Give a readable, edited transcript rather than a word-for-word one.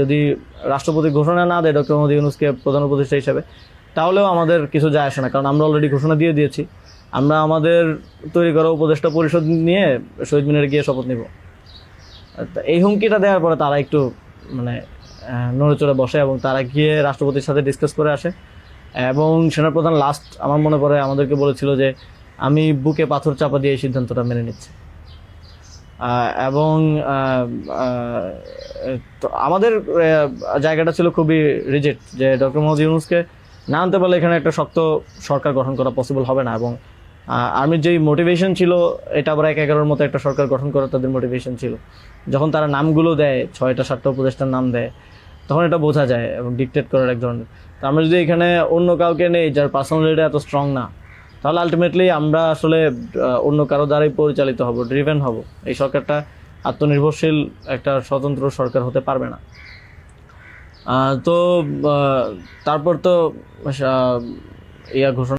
যদি রাষ্ট্রপতি ঘোষণা না দেয় ডক্টর মোহাম্মদ ইউনূসকে প্রধান উপদেষ্টা হিসেবে, তাহলেও আমাদের কিছু যায় আসে না, কারণ আমরা অলরেডি ঘোষণা দিয়ে দিয়েছি। আমরা আমাদের তৈরি করা উপদেষ্টা পরিষদ নিয়ে শহীদ মিনারে গিয়ে শপথ নিব। এই হুমকিটা দেওয়ার পরে তারা একটু মানে নড়েচড়ে বসে এবং তারা গিয়ে রাষ্ট্রপতির সাথে ডিসকাস করে আসে। এবং সেনাপ্রধান লাস্ট আমার মনে পড়ে আমাদেরকে বলেছিল যে আমি বুকে পাথর চাপা দিয়ে এই সিদ্ধান্তটা মেনে নিচ্ছি। এবং তো আমাদের জায়গাটা ছিল খুবই রিজিড, যে ডক্টর মোহাম্মদ ইউনূসকে না আনতে পারলে এখানে একটা শক্ত সরকার গঠন করা পসিবল হবে না। এবং আর্মির যেই মোটিভেশন ছিল, এটা আবার ১/১১-র মতো একটা সরকার গঠন করার তাদের মোটিভেশন ছিল। যখন তারা নামগুলো দেয়, ৬টা-৭টা উপদেষ্টার নাম দেয়, তখন এটা বোঝা যায় এবং ডিকটেট করার এক ধরনের। তো আমরা যদি এখানে অন্য কাউকে নেই যার পার্সোনালিটি এত স্ট্রং না, তাহলে আলটিমেটলি আমরা আসলে অন্য কারো দ্বারাই পরিচালিত হব, ড্রিভেন হব। এই সরকারটা আত্মনির্ভরশীল একটা স্বতন্ত্র সরকার হতে পারবে না। তো তারপর তো ঘোষণা